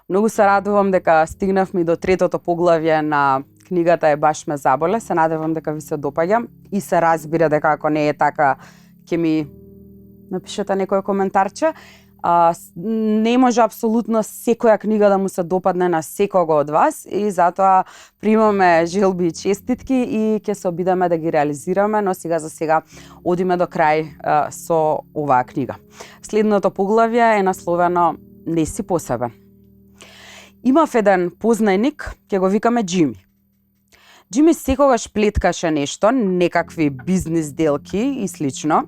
Многу се радувам дека стигнавме до третото поглавје на книгата Е баш ме заболе. Се надевам дека ви се допаѓа и се разбира дека ако не е така, ќе ми напишете некој коментарче. Не може апсолутно секоја книга да му се допадне на секого од вас и затоа примаме желби и честитки и ќе се обидеме да ги реализираме, но сега за сега одиме до крај со оваа книга. Следното поглавје е насловено Не си посебен. Имав еден познајник, ќе го викаме Џими. Џими секогаш плеткаше нешто, некакви бизнис делки и слично.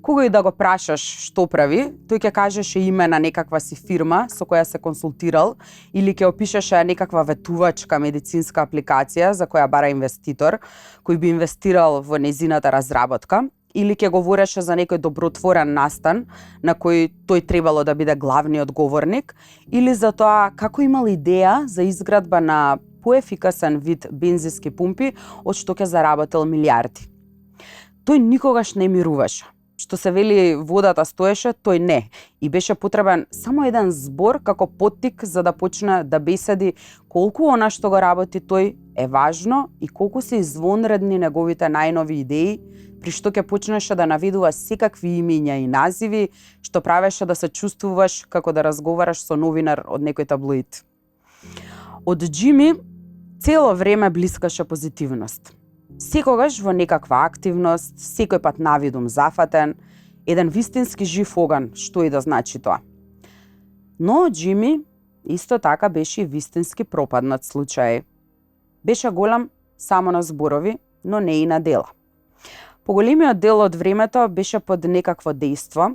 Кога и да го прашаш што прави, тој ќе кажеше име на некаква си фирма со која се консултирал или ќе опишеше некаква ветувачка медицинска апликација за која бара инвеститор, кој би инвестирал во незината разработка, или ќе говореше за некој добротворен настан на кој тој требало да биде главниот говорник, или за тоа како имал идеја за изградба на поефикасен вид бензински пумпи од што ќе заработил милиарди. Тој никогаш не мируваше. Што се вели водата стоеше, тој не. И беше потребен само еден збор како поттик за да почне да беседи колку она што го работи тој е важно и колку се извонредни неговите најнови идеи, при што ќе почнеше да наведува секакви имиња и називи, што правеше да се чувствуваш како да разговараш со новинар од некој таблоид. Од Џими цело време блискаше позитивност. Секогаш во некаква активност, секој пат навидум зафатен, еден вистински жив оган, што и да значи тоа. Но Џими исто така беше и вистински пропаднат случај. Беше голем само на зборови, но не и на дела. Поголемиот дел од времето беше под некакво дејство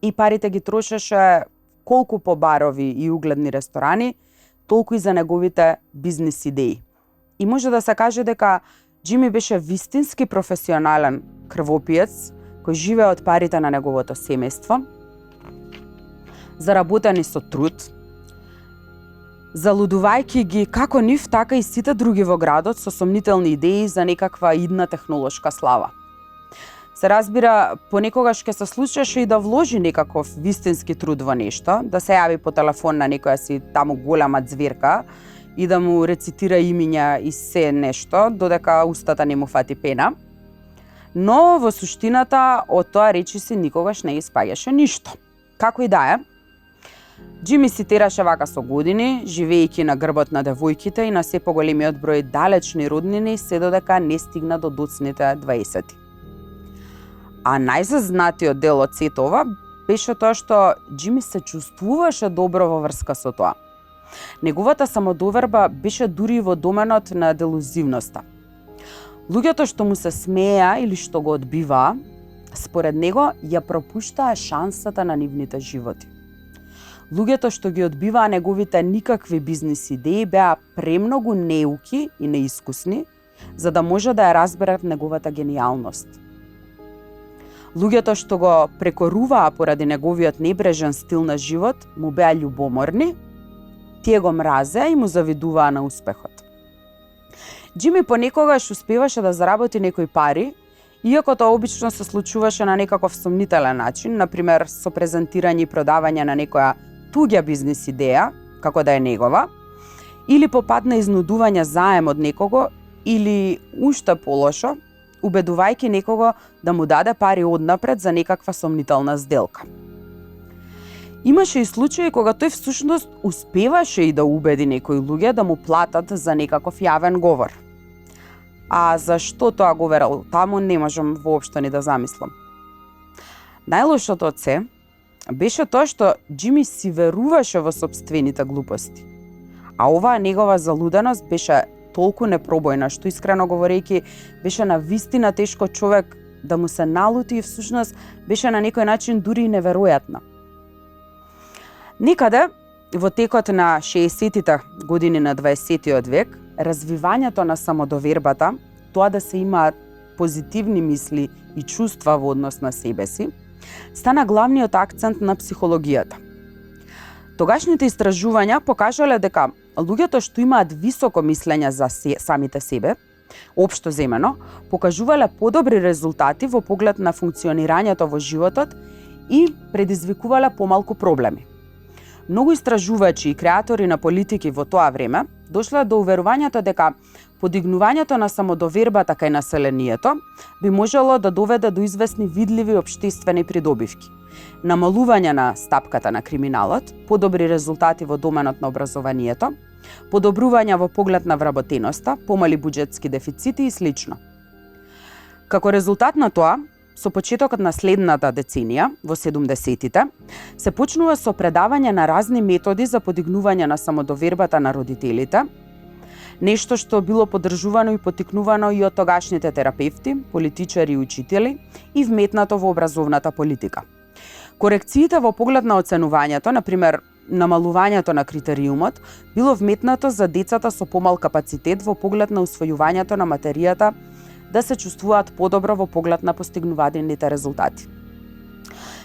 и парите ги трошеше колку по барови и угледни ресторани, толку и за неговите бизнис идеи. И може да се каже дека Џими беше вистински професионален крвопиец кој живее од парите на неговото семејство, заработени со труд, залудувајќи ги како нив, така и сите други во градот со сомнителни идеи за некаква идна технолошка слава. Се разбира, понекогаш ќе се случеше и да вложи некаков вистински труд во нешто, да се јави по телефон на некоја си таму голема ѕверка и да му рецитира имиња и се нешто, додека устата не му фати пена. Но во суштината од тоа речиси никогаш не испаѓаше ништо. Како и да е, Џими си тераше вака со години, живеејќи на грбот на девојките и на се поголемиот број далечни роднини, се додека не стигна до доцните 20. А најзазнатиот дел од сето ова беше тоа што Џими се чувствуваше добро во врска со тоа. Неговата самодоверба беше дури и во доменот на делузивноста. Луѓето што му се смееа или што го одбиваа, според него ја пропуштаа шансата на нивните животи. Луѓето што ги одбиваа неговите никакви бизнис идеи беа премногу неуки и неискусни, за да може да ја разберат неговата гениалност. Луѓето што го прекоруваа поради неговиот небрежен стил на живот му беа љубоморни, тие го мразеа и му завидуваа на успехот. Џими понекогаш успеваше да заработи некои пари, иако тоа обично се случуваше на некаков сомнителен начин, например со презентирање и продавање на некоја туѓа бизнис идеја, како да е негова, или по пат на изнудување заем од некого, или уште полошо, убедувајќи некого да му даде пари однапред за некаква сомнителна сделка. Имаше и случаи кога тој всушност успеваше и да убеди некои луѓе да му платат за некаков јавен говор. А зашто тоа го верал таму, не можам воопшто ни да замислам. Најлошото од се беше тоа што Џими си веруваше во сопствените глупости. А оваа негова залуденост беше толку непробојна, што искрено говорејќи беше на вистина тешко човек да му се налути и всушност беше на некој начин дури и неверојатна. Некаде во текот на 60-тите години на 20-тиот век, развивањето на самодовербата, тоа да се имаат позитивни мисли и чувства во однос на себе си, стана главниот акцент на психологијата. Тогашните истражувања покажале дека луѓето што имаат високо мислење за самите себе, општо земено, покажувале подобри резултати во поглед на функционирањето во животот и предизвикувале помалку проблеми. Многу истражувачи и креатори на политики во тоа време дошле до уверувањето дека подигнувањето на самодовербата кај населението би можело да доведе до известни видливи општествени придобивки. Намалување на стапката на криминалот, подобри резултати во доменот на образованието, подобрување во поглед на вработеноста, помали буџетски дефицити и слично. Како резултат на тоа, со почетокот на следната деценија, во 70-тите, се почнува со предавање на разни методи за подигнување на самодовербата на родителите, нешто што било поддржувано и поттикнувано и од тогашните терапевти, политичари и учители и вметнато во образовната политика. Корекциите во поглед на оценувањето, например, намалувањето на критериумот, било вметнато за децата со помал капацитет во поглед на усвојувањето на материјата да се чувствуваат подобро во поглед на постигнуваните резултати.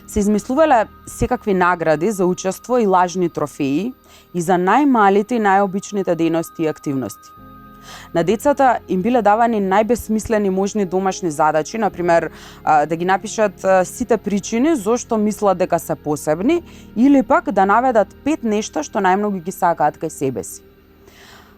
Се измислувале секакви награди за учество и лажни трофеи и за најмалите и најобичните дејности и активности. На децата им биле давани најбесмислени можни домашни задачи, например да ги напишат сите причини зошто мислат дека се посебни или пак да наведат 5 нешта што најмногу ги сакаат кај себе си.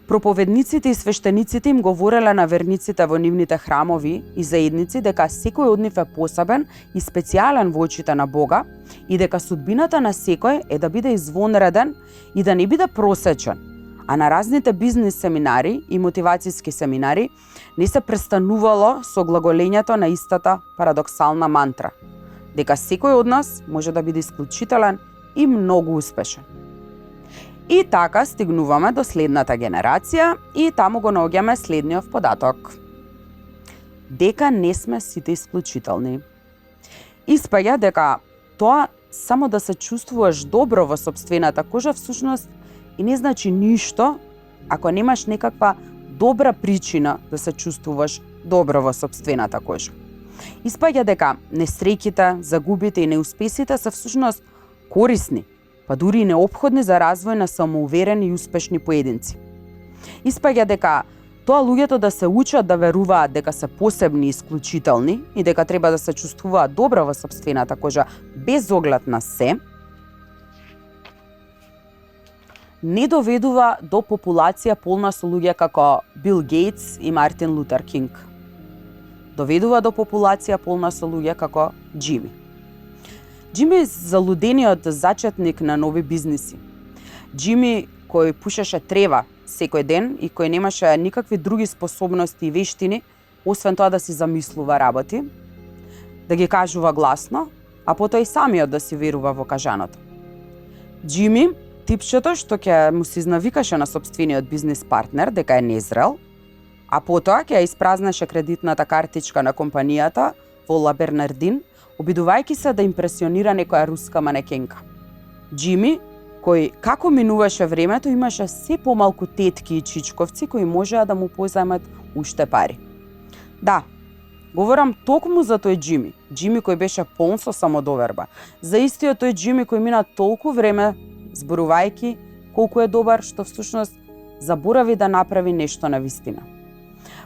Проповедниците и свештениците им говореле на верниците во нивните храмови и заедници дека секој од нив е посебен и специјален во очите на Бога и дека судбината на секој е да биде извонреден и да не биде просечен. А на разните бизнис семинари и мотивацијски семинари не се престанувало со глаголењето на истата парадоксална мантра, дека секој од нас може да биде исклучителен и многу успешен. И така стигнуваме до следната генерација и таму го наоѓаме следниот податок. Дека не сме сите исклучителни. Испаѓа дека тоа само да се чувствуваш добро во сопствената кожа всушност и не значи ништо ако немаш некаква добра причина да се чувствуваш добро во сопствената кожа. Испаѓа дека несреќите, загубите и неуспесите се всушност корисни, па дури и неопходни за развој на самоуверени и успешни поединци. Испаѓа дека тоа луѓето да се учат да веруваат дека се посебни и исклучителни и дека треба да се чувствуваат добро во сопствената кожа без оглед на се, не доведува до популација полна со луѓе како Бил Гейтс и Мартин Лутер Кинг. Доведува до популација полна со луѓе како Џими. Џими е залудениот зачетник на нови бизниси. Џими кој пушеше трева секој ден и кој немаше никакви други способности и вештини, освен тоа да си замислува работи, да ги кажува гласно, а потоа и самиот да си верува во кажаното. Џими, типчето што ќе му се изнавикаше на сопствениот бизнис партнер дека е незрел, а потоа ќе ја испразнеше кредитната картичка на компанијата во Ла Бернардин, обидувајќи се да импресионира некоја руска манекенка. Џими, кој како минуваше времето, имаше се помалку тетки и чичковци кои можеа да му позајмат уште пари. Да, говорам токму за тој Џими, Џими кој беше полн со самодоверба, за истиот тој Џими кој мина толку време зборувајќи колку е добар, што всушност заборави да направи нешто на вистина.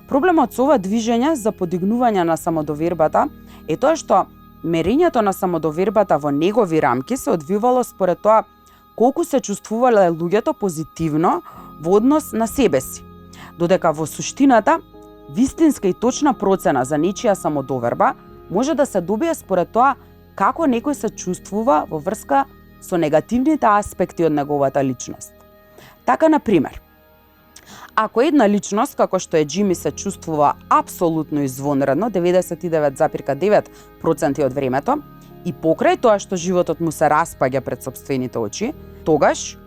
Проблемот со ова движење за подигнување на самодовербата е тоа што мерењето на самодовербата во негови рамки се одвивало според тоа колку се чувствувале луѓето позитивно во однос на себе си, додека во суштината вистинска и точна процена за нечија самодоверба може да се добие според тоа како некој се чувствува во врска со негативните аспекти од неговата личност. Така, например, ако една личност, како што е Џими, се чувствува апсолутно извонредно 99,9% од времето и покрај тоа што животот му се распаѓа пред сопствените очи, тогаш,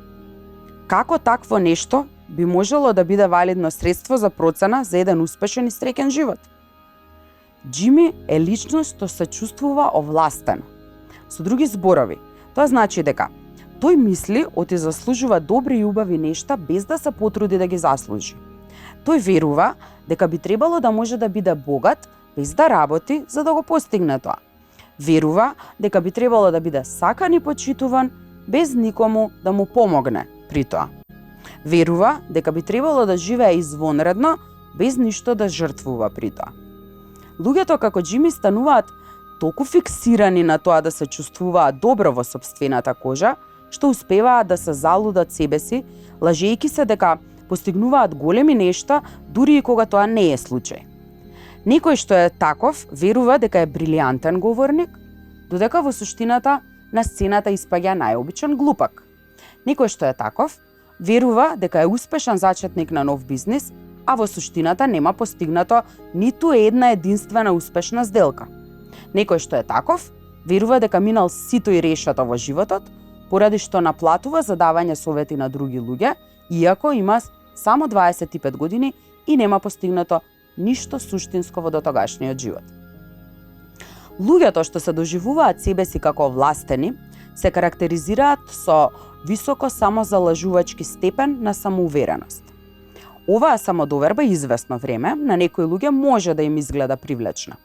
како такво нешто би можело да биде валидно средство за процена за еден успешен и среќен живот? Џими е личност што се чувствува овластено. Со други зборови, тоа значи дека тој мисли оти заслужува добри и убави нешта без да се потруди да ги заслужи. Тој верува дека би требало да може да биде богат без да работи за да го постигне тоа. Верува дека би требало да биде сакан и почитуван без никому да му помогне при тоа. Верува дека би требало да живее извонредно без ништо да жртвува при тоа. Луѓето како Џими стануваат толку фиксирани на тоа да се чувствуваат добро во сопствената кожа, што успеваат да се залудат себе си, лажејќи се дека постигнуваат големи нешта, дури и кога тоа не е случај. Некој што е таков верува дека е брилијантен говорник, додека во суштината на сцената испаѓа најобичен глупак. Некој што е таков верува дека е успешен зачетник на нов бизнис, а во суштината нема постигнато ниту една единствена успешна сделка. Некој што е таков верува дека минал сито и решето во животот, поради што наплатува за давање совети на други луѓе, иако има само 25 години и нема постигнато ништо суштинско во дотогашниот живот. Луѓето што се доживуваат себе си како властени се карактеризираат со високо самозалажувачки степен на самоувереност. Оваа самодоверба известно време на некои луѓе може да им изгледа привлечна.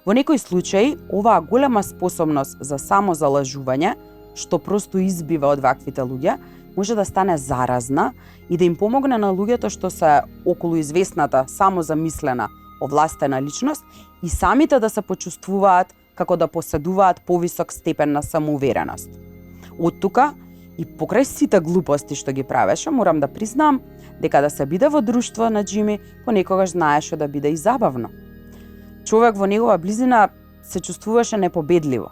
Во некои случаи, оваа голема способност за самозалажување, што просто избива од ваквите луѓе, може да стане заразна и да им помогне на луѓето што се околу известната, самозамислена, овластена личност и самите да се почувствуваат како да поседуваат повисок степен на самоувереност. Од тука, и покрај сите глупости што ги правеше, морам да признам дека да се биде во друштво на Џими понекогаш знаеше да биде и забавно. Човек во негова близина се чувствуваше непобедливо.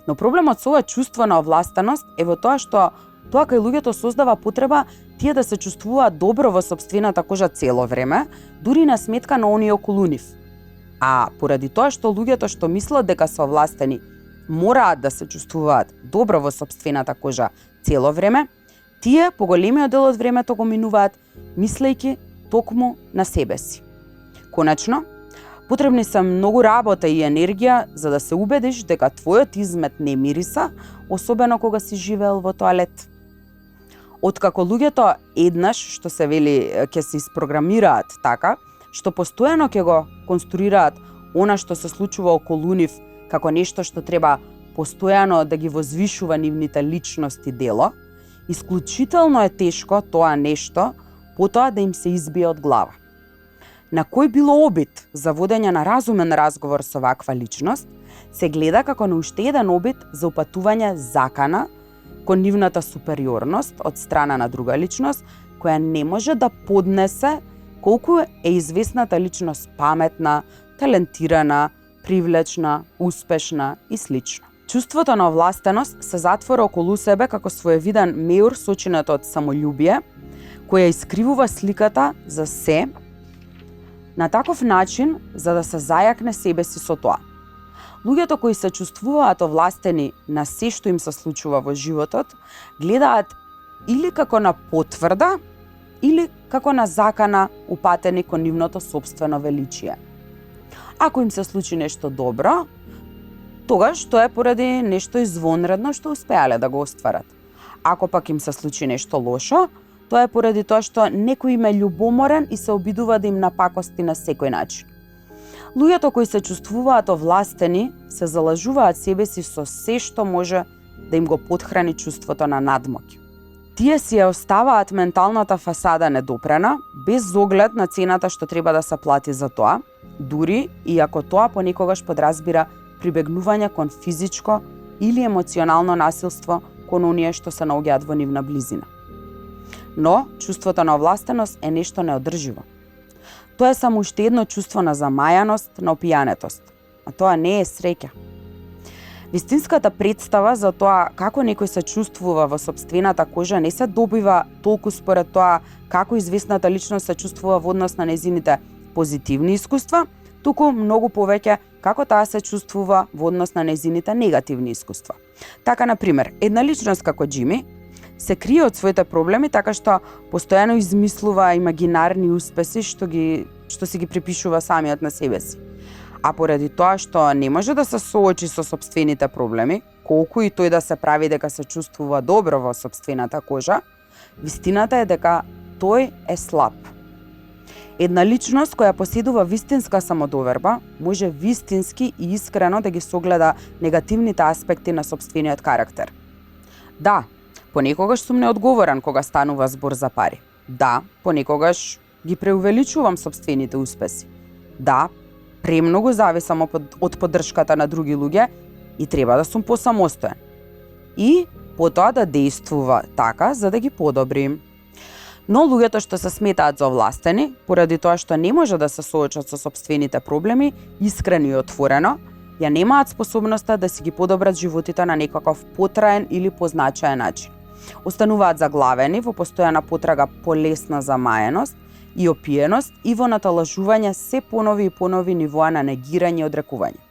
Но проблемот со ова чувство на овластеност е во тоа што тоа кај луѓето создава потреба тие да се чувствуваат добро во сопствената кожа цело време, дури на сметка на оние околу нив. А поради тоа што луѓето што мислат дека се овластени мораат да се чувствуваат добро во сопствената кожа цело време, тие по големиот дел од времето го минуваат мислејќи токму на себе си. Конечно, потребни се многу работа и енергија за да се убедиш дека твојот измет не мириса, особено кога си живеел во тоалет. Откако луѓето еднаш, што се вели, ќе се испрограмираат така, што постојано ќе го конструираат она што се случува околу нив како нешто што треба постојано да ги возвишува нивните личности дело, исклучително е тешко тоа нешто потоа да им се избие од глава. На кој било обид за водење на разумен разговор со ваква личност, се гледа како на уште еден обид за упатување закана кон нивната супериорност од страна на друга личност, која не може да поднесе колку е известната личност паметна, талентирана, привлечна, успешна и слично. Чувството на овластеност се затвора околу себе како своевиден меур сочинет од самољубие, која искривува сликата за се на таков начин за да се зајакне себе си со тоа. Луѓето кои се чувствуваат овластени на се што им се случува во животот, гледаат или како на потврда, или како на закана упатени кон нивното сопствено величие. Ако им се случи нешто добро, тогаш тоа е поради нешто извонредно што успеале да го остварат. Ако пак им се случи нешто лошо, тоа е поради тоа што некој им е љубоморен и се обидува да им напакости на секој начин. Луѓето кои се чувствуваат овластени се залажуваат себе си со се што може да им го потхрани чувството на надмоќ. Тие си ја оставаат менталната фасада недопрена, без оглед на цената што треба да се плати за тоа, дури и ако тоа понекогаш подразбира прибегнување кон физичко или емоционално насилство кон оние што се наоѓаат во нивна близина. Но чувството на овластеност е нешто неодрживо. Тоа е само уште едно чувство на замајаност, на опијанетост, а тоа не е среќа. Вистинската представа за тоа како некој се чувствува во сопствената кожа не се добива толку според тоа како известната личност се чувствува во однос на нејзините позитивни искуства, туку многу повеќе како таа се чувствува во однос на нејзините негативни искуства. Така, например, една личност како Џими се крие од своите проблеми така што постојано измислува имагинарни успеси што си ги припишува самиот на себе си. А поради тоа што не може да се соочи со сопствените проблеми, колку и тој да се прави дека се чувствува добро во сопствената кожа, вистината е дека тој е слаб. Една личност која поседува вистинска самодоверба може вистински и искрено да ги согледа негативните аспекти на сопствениот карактер. Да, понекогаш сум неодговорен кога станува збор за пари. Да, понекогаш ги преувеличувам сопствените успеси. Да, премногу зависам од поддршката на други луѓе и треба да сум посамостоен. И потоа да действува така за да ги подобри. Но луѓето што се сметаат за овластени, поради тоа што не може да се соочат со сопствените проблеми, искрено и отворено, ја немаат способноста да си ги подобрат животите на некаков потраен или позначаен начин. Остануваат заглавени во постојана потрага по лесна замаеност и опиеност и во наталажување се понови и понови нивоа на негирање и одрекување.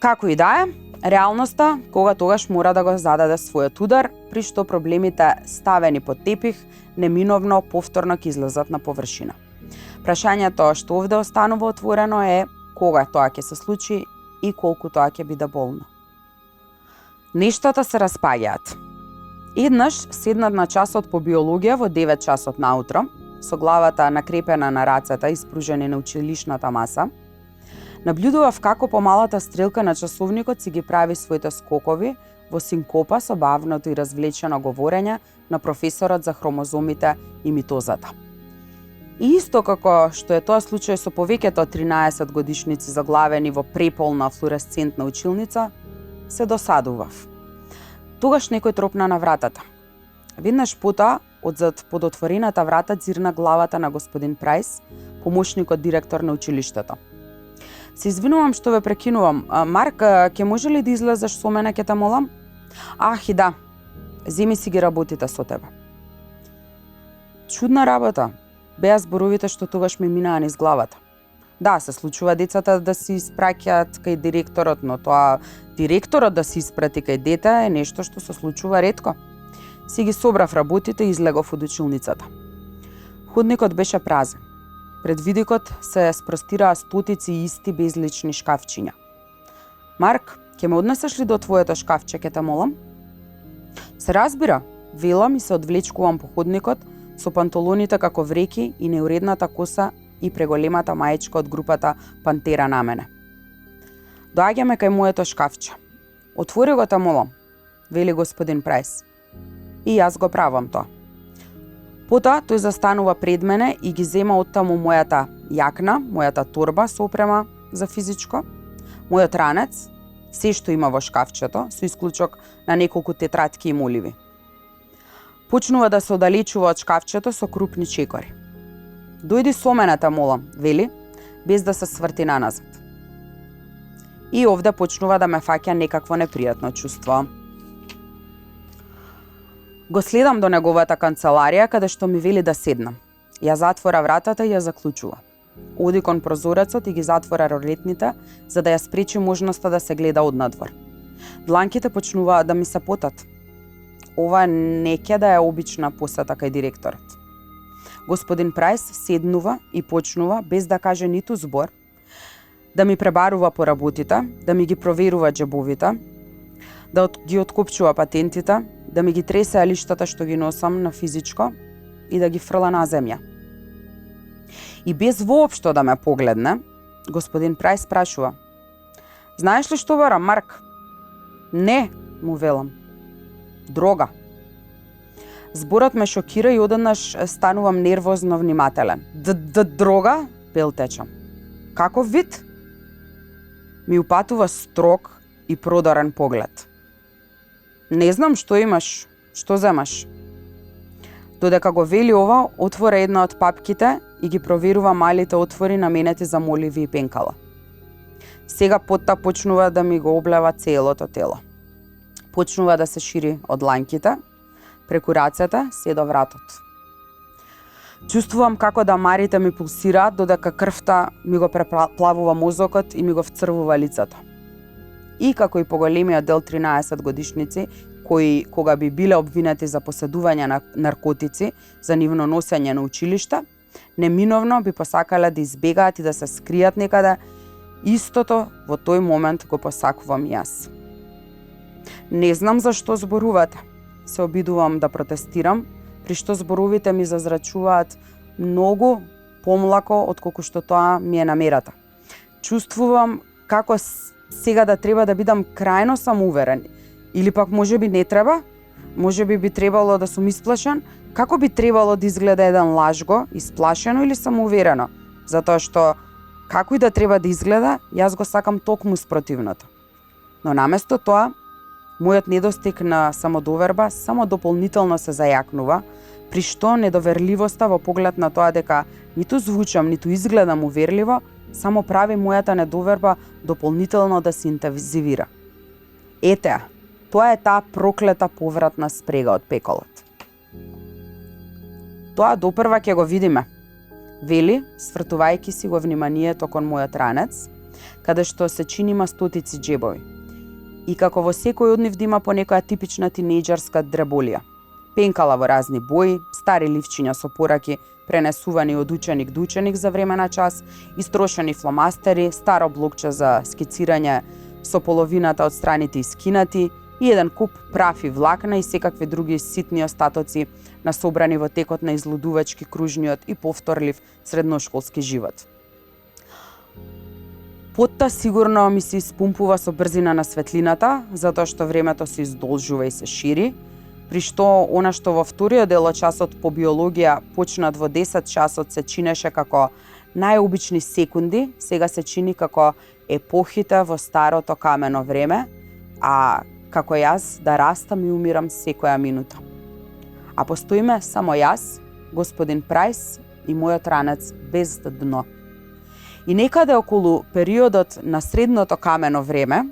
Како и да е, реалноста кога тогаш мора да го зададе својот удар, при што проблемите ставени под тепих неминовно повторно ќе излезат на површина. Прашањето што овде останува отворено е кога тоа ќе се случи и колку тоа ќе биде болно. Нештата се распаѓаат. Еднаш седнат на часот по биологија во 9 часот наутро, со главата накрепена на рацете испружени на училишната маса. Наблюдував како помалата стрелка на часовникот си ги прави своите скокови во синкопа со бавното и развлечено говорење на професорот за хромозомите и митозата. И исто како што е тоа случај со повеќето од 13 годишници заглавени во преполна флуоресцентна училница, се досадував. Тогаш некој тропна на вратата. Веднаш потоа, одзад под отворената врата дзирна главата на господин Прајс, помошникот директор на училиштето. Се извинувам што ве прекинувам. Марк, ќе може ли да излезеш со мене, ќе те молам? И да, земи си ги работите со тебе. Чудна работа. Беа зборовите што тогаш ми минаа низ главата. Да, се случува децата да се испраќаат кај директорот, но тоа директорот да се испрати кај дете е нешто што се случува ретко. Си ги собрав работите и излегов од училницата. Ходникот беше празен. Пред видикот се спростираа стотици исти безлични шкафчиња. Марк, ќе ме однесеш ли до твоето шкафче, ќе те молам? Се разбира, велам и се одвлечкувам по ходникот со панталоните како вреки и неуредната коса и преголемата маечка од групата Пантера на мене. Доаѓаме кај моето шкафче. Отвори го, те молам, вели господин Прајс. И јас го правам тоа. Потоа тој застанува пред мене и ги зема оттаму мојата јакна, мојата торба со опрема за физичко, мојот ранец, се што има во шкафчето, со исклучок на неколку тетрадки и моливи. Почнува да се оддалечува од шкафчето со крупни чекори. Дојди со мене, те молам, вели, без да се сврти наназад. И овде почнува да ме фаќа некакво непријатно чувство. Го следам до неговата канцеларија, каде што ми вели да седнам. Ја затвора вратата и ја заклучува. Оди кон прозорецот и ги затвора ролетните, за да ја спречи можноста да се гледа однадвор. Дланките почнуваат да ми се потат. Ова не ќе да е обична посета кај директорот. Господин Прајс седнува и почнува, без да каже ниту збор, да ми пребарува по работите, да ми ги проверува џебовите, да ги откопчува патентите, да ми ги тресе лиштата што ги носам на физичко и да ги фрла на земја. И без воопшто да ме погледне, господин Прајс прашува: знаеш ли што барам, Марк? Не, му велам. Дрога. Зборот ме шокира и одеднаш станувам нервозно внимателен. Дрога? Пелтечам. Каков вид? Ми упатува строг и продарен поглед. Не знам што имаш, што земаш. Додека го вели ова, отвора една од папките и ги проверува малите отвори наменети за моливи и пенкала. Сега потта почнува да ми го облева целото тело. Почнува да се шири од ланките, преку рацете, се до вратот. Чувствувам како дамарите ми пулсираат, додека крвта ми го преплавува мозокот и ми го вцрвува лицето. И како и поголемиот дел 13 годишници, кои кога би биле обвинети за поседување на наркотици за нивно носење на училиште, неминовно би посакале да избегаат и да се скријат некаде, истото во тој момент го посакувам и јас. Не знам зашто зборувате. Се обидувам да протестирам, при што зборовите ми зазрачуваат многу помлако отколку што тоа ми е намерата. Чувствувам како сега да треба да бидам крајно самоуверен. Или пак можеби не треба, можеби би требало да сум исплашен, како би требало да изгледа еден лажго, исплашено или самоуверено, затоа што како и да треба да изгледа, јас го сакам токму спротивното. Но наместо тоа, Мојот недостиг на самодоверба само дополнително се зајакнува, при што недоверливоста во поглед на тоа дека ниту звучам, ниту изгледам уверливо, само прави мојата недоверба дополнително да се интензивира. Ете, тоа е таа проклета повратна спрега од пеколот. Тоа допрва ќе го видиме, вели, свртувајќи си го вниманието кон мојот ранец, каде што се чинима стотици џебови. И како во секој од нив да има по некоја типична тинејџерска дреболија. Пенкала во разни бои, стари ливчиња со пораки пренесувани од ученик до ученик за време на час, истрошени фломастери, старо блокче за скицирање со половината од страните искинати и еден куп прав и влакна и секакви други ситни остатоци насобрани во текот на излудувачки кружниот и повторлив средношколски живот. Потта сигурно ми се испумпува со брзина на светлината, затоа што времето се издолжува и се шири, при што она што во вториот дел од часот по биологија почнат во 10 часот се чинеше како најобични секунди, сега се чини како епохите во старото камено време, а како јас да растам и умирам секоја минута. А постоиме само јас, господин Прајс и мојот ранец без дно. И некаде околу периодот на средното камено време,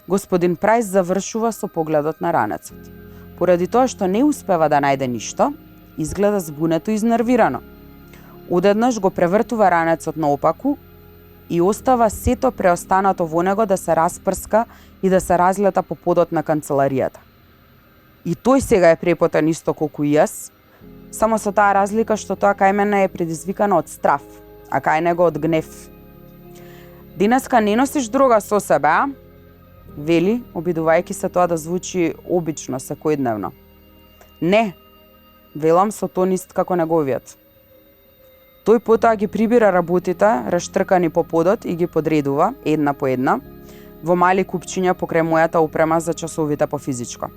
господин Прајс завршува со погледот на ранецот. Поради тоа што не успева да најде ништо, изгледа збунето и изнервирано. Одеднаш го превртува ранецот наопаку и остава сето преостанато во него да се распрска и да се разлета по подот на канцеларијата. И тој сега е препотен исто колку и јас, само со таа разлика што тоа кај мене е предизвикано од страв, а кај него од гнев. Денеска не носиш дрога со себе, а? Вели, обидувајќи се тоа да звучи обично, секојдневно. Не, велам со тон ист како неговиот. Тој потоа ги прибира работите, раштркани по подот и ги подредува, една по една, во мали купчиња покрај мојата опрема за часовите по физичко.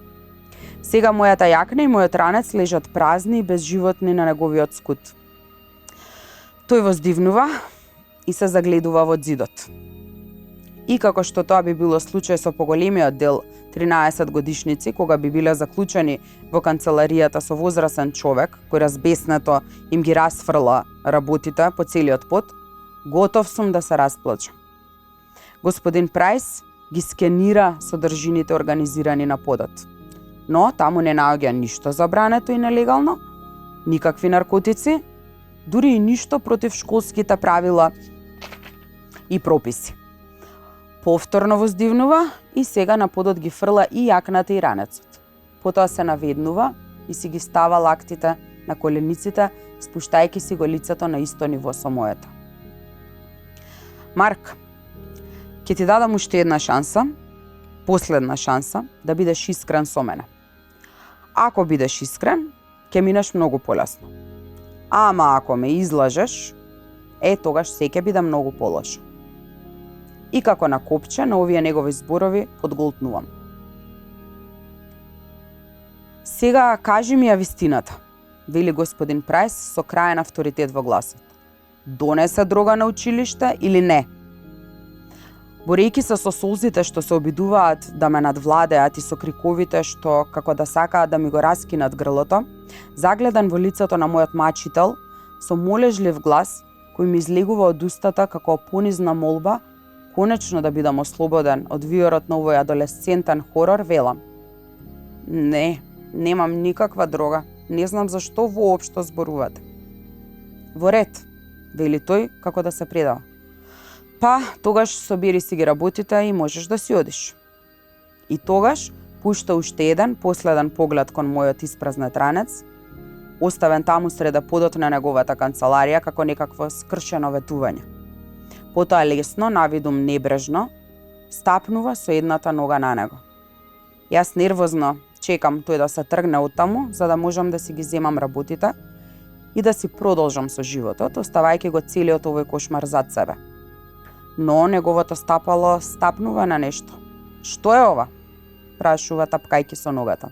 Сега мојата јакна и мојот ранец лежат празни и безживотни на неговиот скут. Тој воздивнува и се загледува во ѕидот. И како што тоа би било случај со поголемиот дел 13 годишници, кога би биле заклучени во канцеларијата со возрасен човек, кој разбеснето им ги расфрла работите по целиот пот, готов сум да се расплачам. Господин Прајс ги скенира содржините организирани на подот. Но таму не наоѓа ништо забрането и нелегално, никакви наркотици, дури и ништо против школските правила и прописи. Повторно воздивнува и сега на подот ги фрла и јакната и ранецот. Потоа се наведнува и си ги става лактите на колениците, спуштајќи си го лицето на исто ниво со моето. Марк, ќе ти дадам уште една шанса, последна шанса, да бидеш искрен со мене. Ако бидеш искрен, ќе минеш многу полесно. Ама ако ме излажеш, тогаш се ќе биде многу полошо. И како на копче на овие негови зборови подголтнувам. Сега кажи ми ја вистината, вели господин Прајс со крајен авторитет во гласот. Донесе дрога на училиште или не? Борејќи се со солзите што се обидуваат да ме надвладеат и со криковите што како да сакаат да ми го раскинат грлото, загледан во лицето на мојот мачител, со молежлив глас кој ми излегува од устата како понизна молба, конечно да бидам ослободен од виорот на овој адолесцентен хорор, велам. Не, немам никаква дрога, не знам зашто воопшто зборувате. Во ред, вели тој како да се предава. Па, тогаш собери си ги работите и можеш да си одиш. И тогаш пушта уште еден последен поглед кон мојот испразнет ранец, оставен таму среде подот на неговата канцеларија како некакво скршено ветување. Потоа лесно, навидум небрежно, стапнува со едната нога на него. Јас нервозно чекам тој да се тргне оттаму, за да можам да си ги земам работите и да си продолжам со животот, оставајќи го целиот овој кошмар зад себе. Но неговото стапало стапнува на нешто. Што е ова? Прашува тапкајќи со ногата.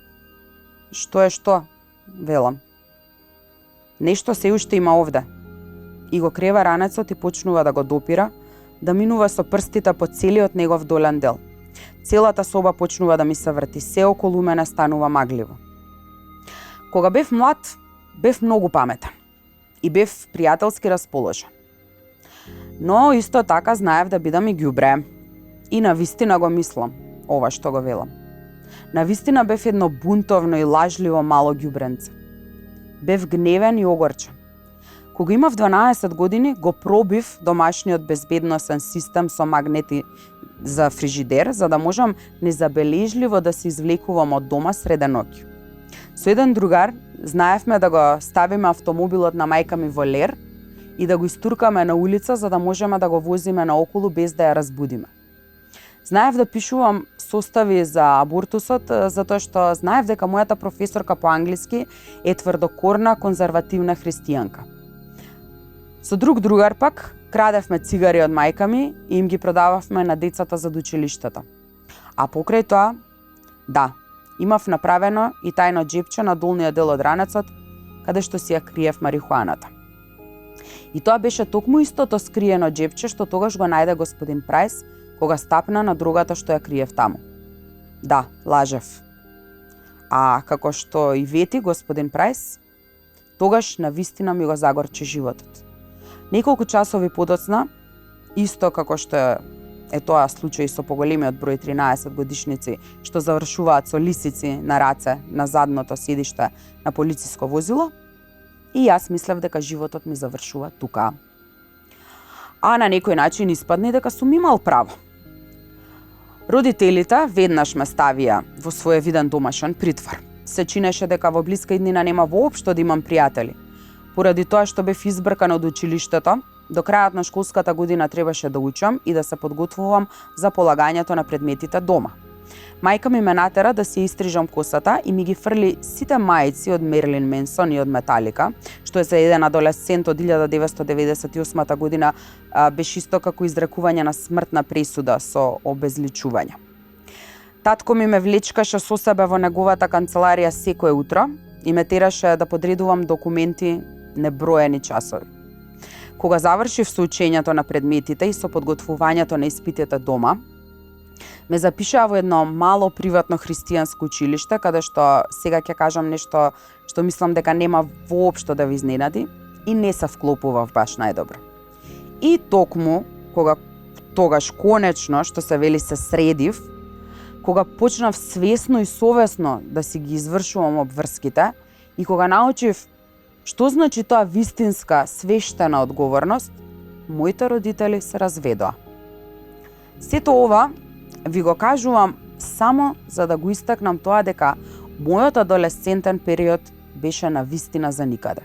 Што е што? Велам. Нешто се уште има овде. И го крева ранецот и почнува да го допира, да минува со прстите по целиот негов долен дел. Целата соба почнува да ми се врти, се околу мене станува магливо. Кога бев млад, бев многу паметен и бев пријателски расположен. Но исто така знаев да бидам и ѓубре. И навистина го мислам, ова што го велам. Навистина бев едно бунтовно и лажливо мало ѓубренце. Бев гневен и огорчен. Кога имав 12 години, го пробив домашниот безбедносен систем со магнети за фрижидер, за да можам незабележливо да се извлекувам од дома среде ноќ. Со еден другар знаевме да го ставиме автомобилот на мајка ми во лер и да го истуркаме на улица за да можеме да го возиме наоколу без да ја разбудиме. Знаев да пишувам состави за абортусот, затоа што знаев дека мојата професорка по англиски е тврдокорна, конзервативна христијанка. Со друг другар пак крадевме цигари од мајка ми и им ги продававме на децата за училиштата. А покрај тоа, да, имав направено и тајно џепче на долниот дел од ранецот, каде што си ја криев марихуаната. И тоа беше токму истото скриено џепче што тогаш го најде господин Прајс, кога стапна на дрогата што ја криев таму. Да, лажев. А како што и вети господин Прајс, тогаш навистина ми го загорчи животот. Неколку часови подоцна, исто како што е тоа случај со поголемиот број 13 годишници што завршуваат со лисици на раце на задното седиште на полициско возило, и јас мислев дека животот ми завршува тука. А на некој начин испадне дека сум имал право. Родителите веднаш ме ставија во своевиден домашен притвор. Се чинеше дека во блиска иднина нема воопшто да имам пријатели. Поради тоа што бев избркан од училиштето, до крајот на школската година требаше да учам и да се подготвувам за полагањето на предметите дома. Мајка ми ме натера да си истрижам косата и ми ги фрли сите мајци од Мерлин Менсон и од Металика, што е за еден адолесцент од 1998 година беше исто како изрекување на смртна пресуда со обезличување. Татко ми ме влечкаше со себе во неговата канцеларија секое утро и ме тераше да подредувам документи неброени часови. Кога завршив со учењето на предметите и со подготвувањето на испитите дома, ме запишаа во едно мало приватно христијанско училиште, каде што сега ќе кажам нешто што мислам дека нема воопшто да ви изненади и не се вклопував баш најдобро. И токму кога тогаш конечно што се вели се средив, кога почнав свесно и совесно да си ги извршувам обврските и кога научив што значи тоа вистинска свештена одговорност, моите родители се разведоа. Сето ова ви го кажувам само за да го истакнам тоа дека мојот адолесцентен период беше на вистина за никаде.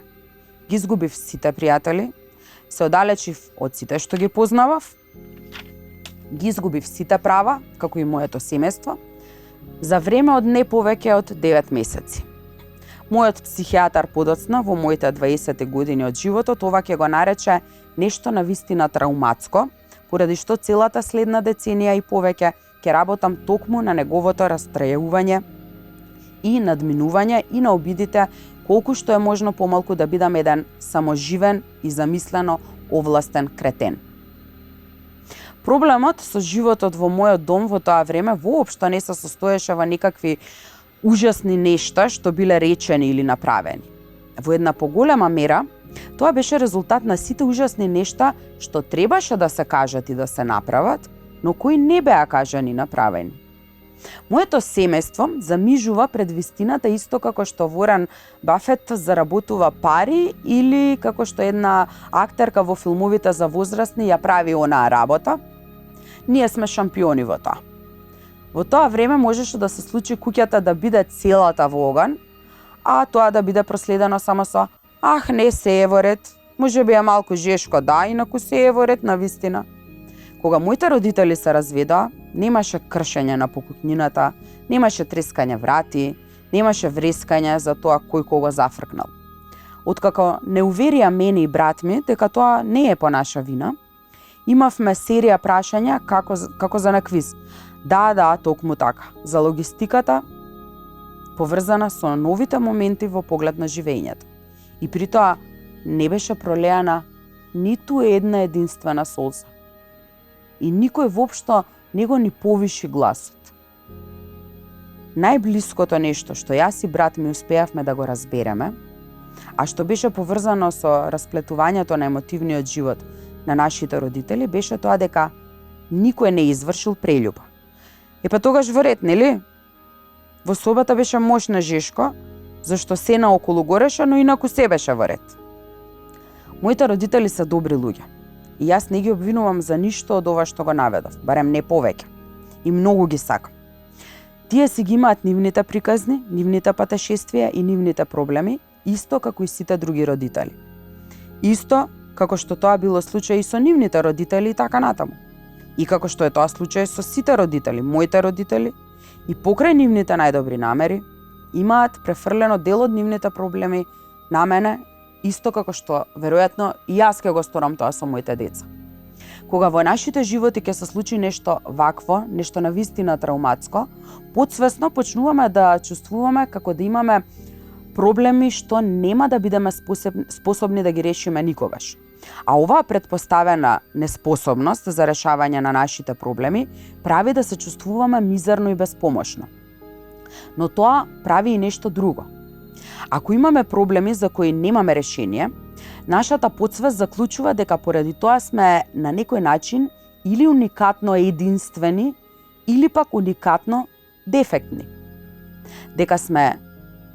Ги изгубив сите пријатели, се оддалечив од сите што ги познавав, ги изгубив сите права, како и моето семејство, за време од не повеќе од 9 месеци. Мојот психијатар подоцна во моите 20 години од животот ова ќе го нарече нешто на вистина трауматско, поради што целата следна деценија и повеќе ќе работам токму на неговото растрајување и надминување и на обидите колку што е можно помалку да бидам еден саможивен и замислено овластен кретен. Проблемот со животот во мојот дом во тоа време воопшто не се состоеше во некакви ужасни нешта што биле речени или направени. Во една поголема мера, тоа беше резултат на сите ужасни нешта што требаше да се кажат и да се направат, но кои не беа кажани и направени. Моето семејство замижува пред вистината исто како што Ворен Бафет заработува пари или како што една актерка во филмовите за возрастни ја прави онаа работа. Ние сме шампиони во тоа. Во тоа време можеше да се случи куќата да биде целата во оган, а тоа да биде проследено само со "Ах, не се е во ред, може би е малку жешко, да, инаку се е во ред на вистина." Кога моите родители се разведоа, немаше кршење на покукнината, немаше трескање врати, немаше врескање за тоа кој кого зафркнал. Откако не уверија мене и брат ми дека тоа не е по наша вина, имавме серија прашања како за на квиз. Да, токму така. За логистиката поврзана со новите моменти во поглед на живењето. И при тоа не беше пролеана ниту една единствена солза. И никој воопшто него ни повиши гласот. Најблиското нешто што јас и брат ми успеавме да го разбереме, а што беше поврзано со расплетувањето на емотивниот живот на нашите родители, беше тоа дека никој не извршил прелюба. Па тогаш во ред, нели? Во собата беше мошна Жешко, зашто се наоколу гореше, но инаку се беше во ред. Моите родители се добри луѓе. И јас не ги обвинувам за ништо од ова што го наведов, барем не повеќе. И многу ги сакам. Тие си ги имаат нивните приказни, нивните патешествија и нивните проблеми, исто како и сите други родители. Исто како што тоа било случај и со нивните родители и така натаму. И како што е тоа случај со сите родители, моите родители, и покрај нивните најдобри намери, имаат префрлено дел од нивните проблеми на мене, исто како што веројатно и јас ќе го сторам тоа со моите деца. Кога во нашите животи ќе се случи нешто вакво, нешто навистина травматско, подсвесно почнуваме да чувствуваме како да имаме проблеми што нема да бидеме способни да ги решиме никогаш. А оваа претпоставена неспособност за решавање на нашите проблеми прави да се чувствуваме мизерно и безпомошно. Но тоа прави и нешто друго. Ако имаме проблеми за кои немаме решение, нашата подсвест заклучува дека поради тоа сме на некој начин или уникатно единствени, или пак уникатно дефектни. Дека сме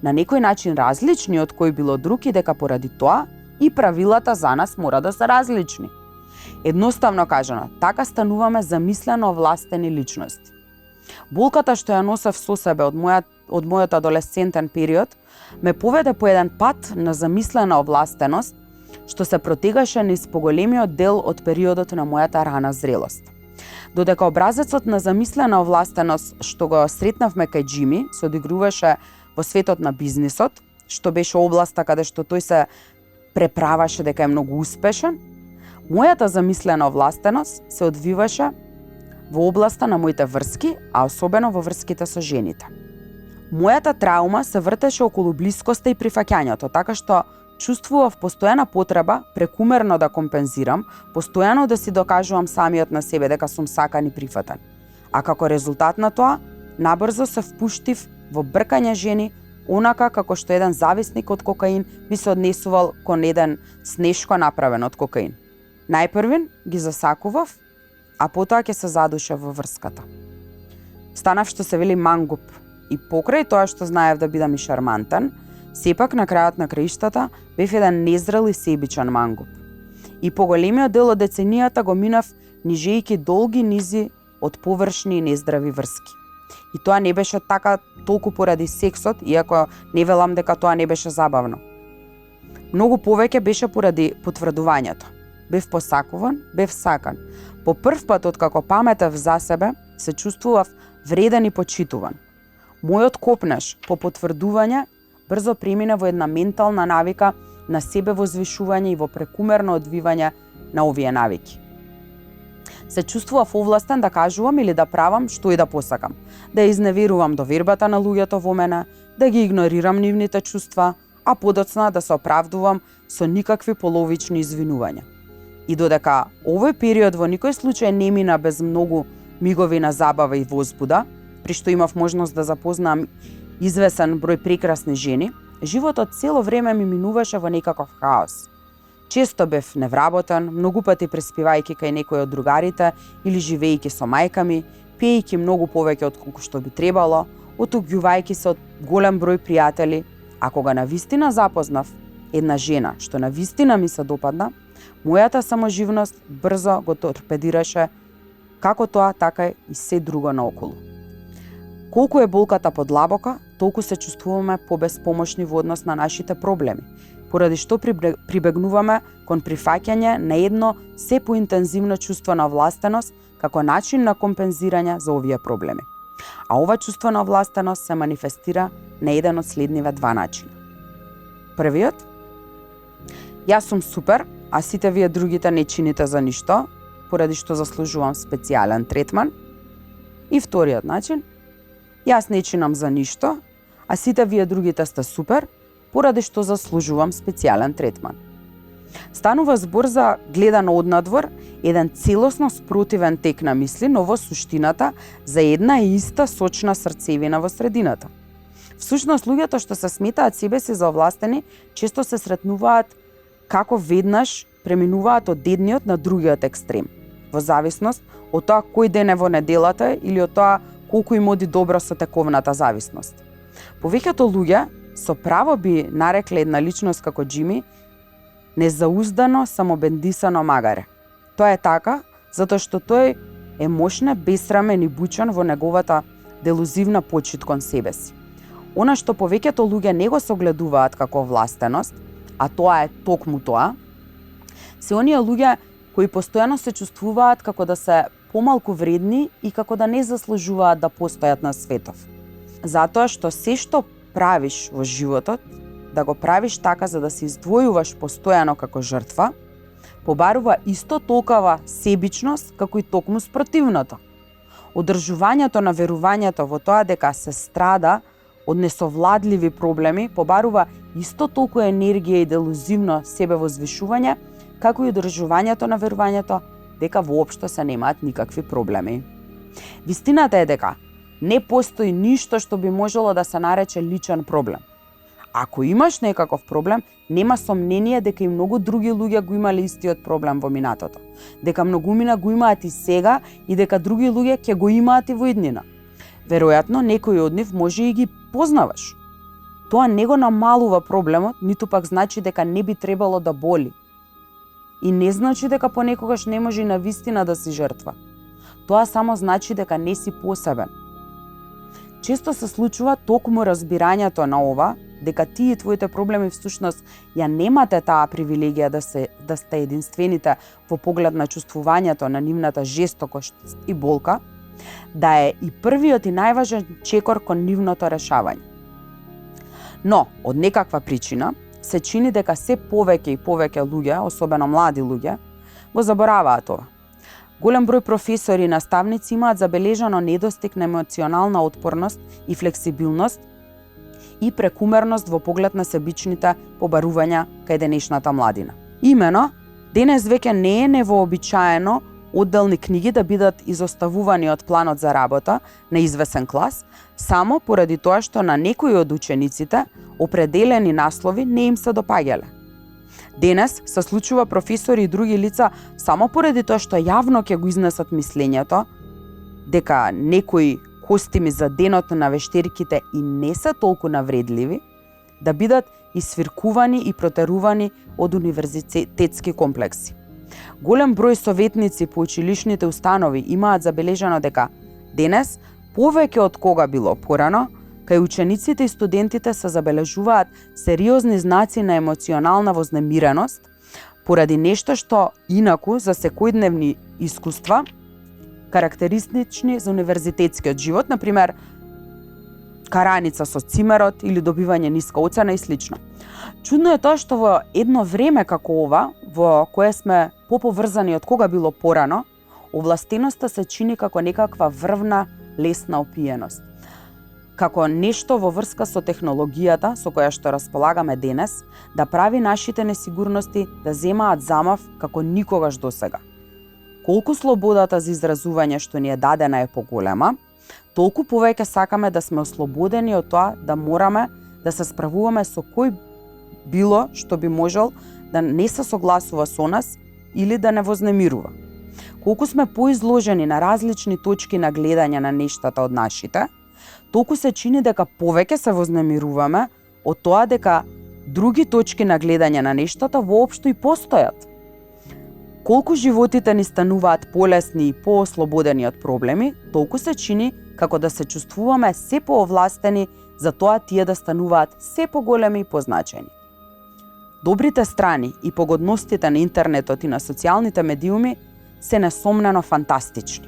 на некој начин различни од кој било друг и дека поради тоа и правилата за нас мора да се различни. Едноставно кажано, така стануваме замислено властени личности. Болката што ја носев со себе од мојот адолесцентен период ме поведе по еден пат на замислена овластеност што се протегаше низ поголемиот дел од периодот на мојата рана зрелост. Додека образецот на замислена овластеност што го сретнавме кај Џими се одигруваше во светот на бизнисот, што беше областа каде што тој се преправаше дека е многу успешен, мојата замислена овластеност се одвиваше во областа на моите врски, а особено во врските со жените. Мојата траума се вртеше околу блискоста и прифаќањето, така што чувствував постојана потреба прекумерно да компензирам, постојано да си докажувам самиот на себе дека сум сакан и прифатен. А како резултат на тоа, набрзо се впуштив во бркање жени, онака како што еден зависник од кокаин би се однесувал кон еден снешко направен од кокаин. Најпрвин ги засакував, а потоа ќе се задушев во врската. Станав што се вели мангуп и покрај тоа што знаев да бидам и шармантен, сепак на крајот на краиштата бев еден незрел и себичен мангуп. И поголемиот дел од деценијата го минав нижејќи долги низи од површни и нездрави врски. И тоа не беше така толку поради сексот, иако не велам дека тоа не беше забавно. Многу повеќе беше поради потврдувањето. Бев посакуван, бев сакан. По прв пат откако паметев за себе, се чувствував вреден и почитуван. Мојот копнеж по потврдување брзо премина во една ментална навика на себе возвишување и во прекумерно одвивање на овие навики. Се чувствував овластен да кажувам или да правам што и да посакам, да изневерувам довербата на луѓето во мене, да ги игнорирам нивните чувства, а подоцна да се оправдувам со никакви половични извинувања. И додека овој период во никој случај не мина без многу мигови на забава и возбуда, при што имав можност да запознам извесен број прекрасни жени, животот цело време ми минуваше во некаков хаос. Често бев невработен, многу пати преспивајќи кај некој од другарите или живејќи со мајка ми, пиејќи многу повеќе од колку што би требало, отуѓувајќи се од голем број пријатели, а кога навистина запознав една жена што навистина ми се допадна, мојата саможивност брзо го торпедираше како тоа, така и се друго наоколу. Колку е болката подлабока, толку се чувствуваме побеспомошни во однос на нашите проблеми, поради што прибегнуваме кон прифаќање на едно се поинтензивно чувство на овластеност како начин на компензирање за овие проблеми. А ова чувство на овластеност се манифестира на еден од следниве два начина. Првиот, јас сум супер, а сите вие другите не чините за ништо, поради што заслужувам специјален третман. И вториот начин, јас не чинам за ништо, а сите вие другите сте супер, поради што заслужувам специјален третман. Станува збор за гледано однадвор еден целосно спротивен тек на мисли, но во суштината за една и иста сочна срцевина во средината. Всушност, луѓето што се сметаат себе си за овластени, често се сретнуваат како веднаш преминуваат од едниот на другиот екстрем, во зависност од тоа кој ден е во неделата или од тоа колку им оди добро со тековната зависност. Повеќето луѓе со право би нарекле една личност како Џими незауздано, самобендисано магаре. Тоа е така затоа што тој е мощна, бесрамен и бучен во неговата делузивна почит кон себе си. Она што повеќето луѓе не го согледуваат како властеност, а тоа е токму тоа, се оние луѓе кои постојано се чувствуваат како да се помалку вредни и како да не заслужуваат да постојат на светов. Затоа што се што правиш во животот, да го правиш така за да се издвојуваш постојано како жртва, побарува исто толкова себичност како и токму спротивното. Одржувањето на верувањето во тоа дека се страда од несовладливи проблеми побарува исто толку енергија и делузивно себевозвишување, како и одржувањето на верувањето дека воопшто се немаат никакви проблеми. Вистината е дека не постои ништо што би можело да се нарече личен проблем. Ако имаш некаков проблем, нема сомнение дека и многу други луѓе го имале истиот проблем во минатото, дека многумина го имаат и сега и дека други луѓе ќе го имаат и во иднина. Веројатно, некои од нив може и ги познаваш. Тоа не го намалува проблемот, ниту пак значи дека не би требало да боли. И не значи дека понекогаш не може и на вистина да си жртва. Тоа само значи дека не си посебен. Често се случува токму разбирањето на ова, дека ти и твоите проблеми всушност ја немате таа привилегија да сте единствените во поглед на чувствувањето на нивната жестокост и болка, да е и првиот и најважен чекор кон нивното решавање. Но, од некаква причина, се чини дека се повеќе и повеќе луѓе, особено млади луѓе, го забораваат ова. Голем број професори и наставници имаат забележано недостиг на емоционална отпорност и флексибилност и прекумерност во поглед на себичните побарувања кај денешната младина. Имено, денес веќе не е невообичаено одделни книги да бидат изоставувани од планот за работа на извесен клас, само поради тоа што на некои од учениците определени наслови не им се допаѓале. Денес се случува професори и други лица само поради тоа што јавно ќе го изнесат мислењето дека некои костими за денот на вештерките и не се толку навредливи, да бидат исвиркувани и протерувани од универзитетски комплекси. Голем број советници по училишните установи имаат забележано дека денес, повеќе од кога било порано, кај учениците и студентите се забележуваат сериозни знаци на емоционална вознемиреност поради нешто што инаку за секојдневни искуства карактеристични за универзитетскиот живот, например караница со цимерот или добивање ниска оцена и слично. Чудно е тоа што во едно време како ова, во кое сме поповрзани од кога било порано, овластеноста се чини како некаква врвна, лесна опиеност. Како нешто во врска со технологијата со која што располагаме денес, да прави нашите несигурности да земаат замав како никогаш досега. Колку слободата за изразување што ни е дадена е поголема, толку повеќе сакаме да сме ослободени од тоа да мораме да се справуваме со кој било што би можел да не се согласува со нас или да не вознемирува. Колку сме поизложени на различни точки на гледање на нештата од нашите, толку се чини дека повеќе се вознемируваме од тоа дека други точки на гледање на нештата воопшто и постојат. Колку животите ни стануваат полесни и поослободени од проблеми, толку се чини како да се чувствуваме се поовластени за тоа тие да стануваат се поголеми и позначени. Добрите страни и погодностите на интернетот и на социјалните медиуми се несомнено фантастични.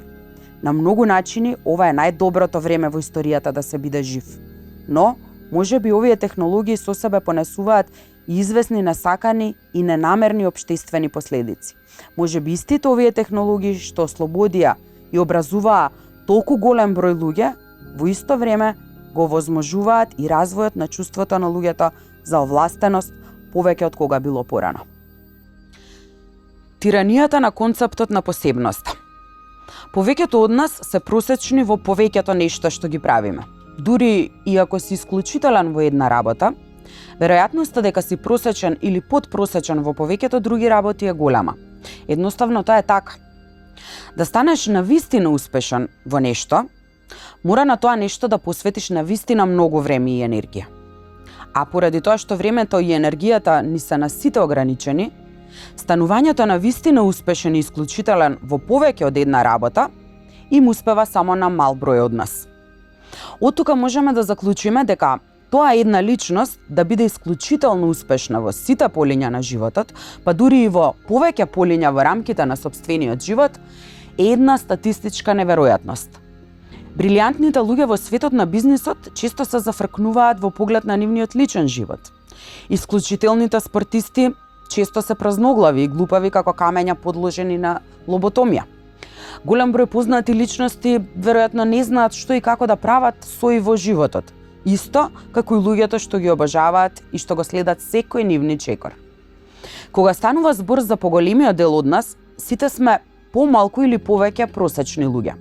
На многу начини ова е најдоброто време во историјата да се биде жив. Но, можеби овие технологии со себе понесуваат и известни несакани и ненамерни општествени последици. Можеби истите овие технологии што ослободија и образуваа толку голем број луѓе, во исто време го возможуваат и развојот на чувството на луѓето за овластеност повеќе од кога било порано. Тиранијата на концептот на посебност. Повеќето од нас се просечни во повеќето нешто што ги правиме. Дури и ако си исклучителен во една работа, веројатноста дека си просечен или подпросечен во повеќето други работи е голема. Едноставно тоа е така. Да станеш навистина успешен во нешто, мора на тоа нешто да посветиш навистина многу време и енергија. А поради тоа што времето и енергијата ни се на сите ограничени, станувањето на вистина успешен и исклучителен во повеќе од една работа им успева само на мал број од нас. Од тука можеме да заклучиме дека тоа една личност да биде исклучително успешна во сите полиња на животот, па дури и во повеќе полиња во рамките на сопствениот живот, е една статистичка неверојатност. Брилијантните луѓе во светот на бизнисот често се зафркнуваат во поглед на нивниот личен живот. Исклучителните спортисти често се празноглави и глупави како камења подложени на лоботомија. Голем број познати личности веројатно не знаат што и како да прават со и во животот, исто како и луѓето што ги обожаваат и што го следат секој нивни чекор. Кога станува збор за поголемиот дел од нас, сите сме помалку или повеќе просечни луѓе.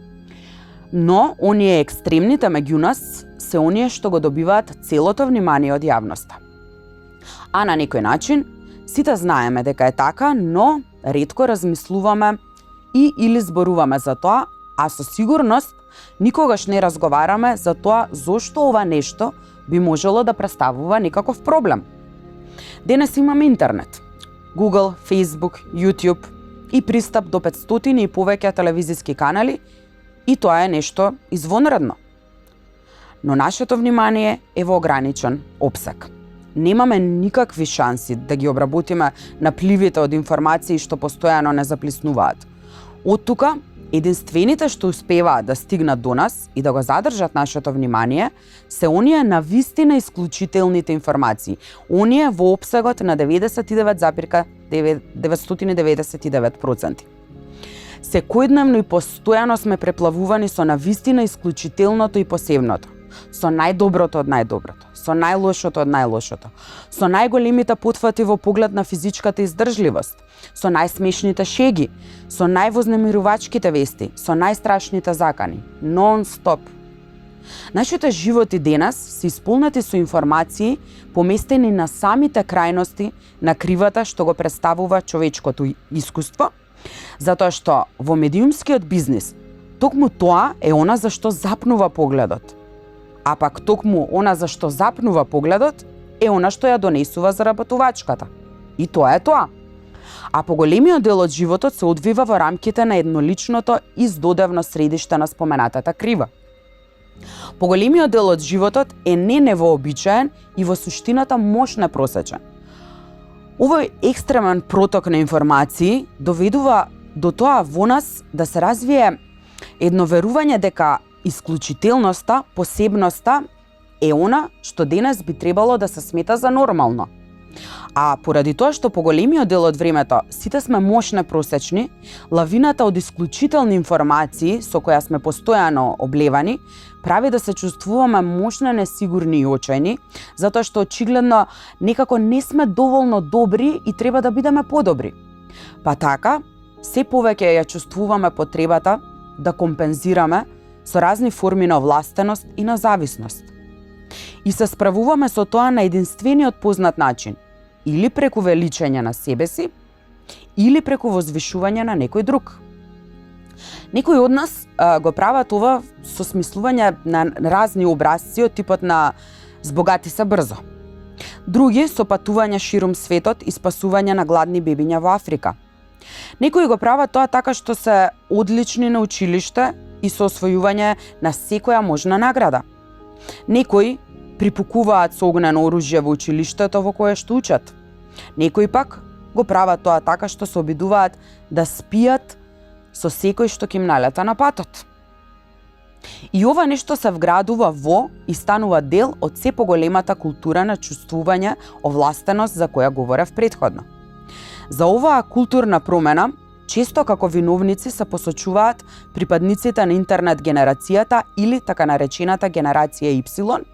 Но оние екстремните меѓу нас се оние што го добиваат целото внимание од јавноста. А на некој начин, сите знаеме дека е така, но ретко размислуваме и или зборуваме за тоа, а со сигурност никогаш не разговараме за тоа зошто ова нешто би можело да представува некаков проблем. Денес имаме интернет, Google, Facebook, YouTube и пристап до 500 и повеќе телевизиски канали, и тоа е нешто извонредно. Но нашето внимание е во ограничен опсек. Немаме никакви шанси да ги обработиме напливите од информации што постојано не заплиснуваат. Од тука, единствените што успеваат да стигнат до нас и да го задржат нашето внимание се оние на вистина исклучителните информации, оние во опсегот на 99,999%. Секојдневно и постојано сме преплавувани со навистина исклучителното и посебното, со најдоброто од најдоброто, со најлошото од најлошото, со најголемите потфати во поглед на физичката издржливост, со најсмешните шеги, со највознемирувачките вести, со најстрашните закани, нон-стоп. Нашите животи денес се исполнети со информации поместени на самите крајности на кривата што го представува човечкото искуство, затоа што во медиумскиот бизнис токму тоа е она за што запнува погледот. А пак токму она за што запнува погледот е она што ја донесува заработувачката. И тоа е тоа. А поголемиот дел од животот се одвива во рамките на едноличното издодевно средиште на споменатата крива. Поголемиот дел од животот е невообичаен и во суштината мош непросечен. Овој екстремен проток на информации доведува до тоа во нас да се развие едно верување дека исклучителноста, посебноста е она што денес би требало да се смета за нормално. А поради тоа што поголемиот дел од времето сите сме мош непросечни, лавината од исклучителни информации со која сме постојано облевани, прави да се чувствуваме мошно несигурни и очајни, затоа што очигледно некако не сме доволно добри и треба да бидеме подобри. Па така, се повеќе ја чувствуваме потребата да компензираме со разни форми на овластеност и на зависност. И се справуваме со тоа на единствениот познат начин, или преку величење на себе си, или преку возвишување на некој друг. Некои од нас го прават ова со смислување на разни образци од типот на збогати се брзо. Други со патување ширум светот и спасување на гладни бебиња во Африка. Некои го прават тоа така што се одлични на училиште и со освојување на секоја можна награда. Некои припукуваат со огнено оружје во училиштето во кое што учат. Некои пак го прават тоа така што се обидуваат да спијат со секој што ќе им налета на патот. И ова нешто се вградува во и станува дел од се поголемата култура на чувствување овластеност за која говорев претходно. За оваа културна промена често како виновници се посочуваат припадниците на интернет генерацијата или така наречената генерација Y,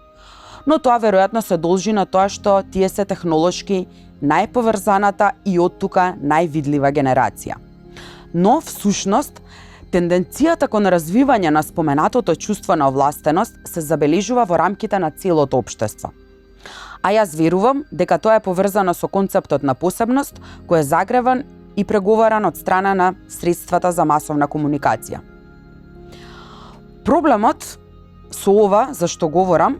но тоа веројатно се должи на тоа што тие се технолошки најповрзаната и оттука највидлива генерација. Но, всушност, тенденцијата кон развивање на споменатото чувство на овластеност се забележува во рамките на целото општество. А јас верувам дека тоа е поврзано со концептот на посебност, кој е загреван и преговаран од страна на средствата за масовна комуникација. Проблемот со ова, за што говорам,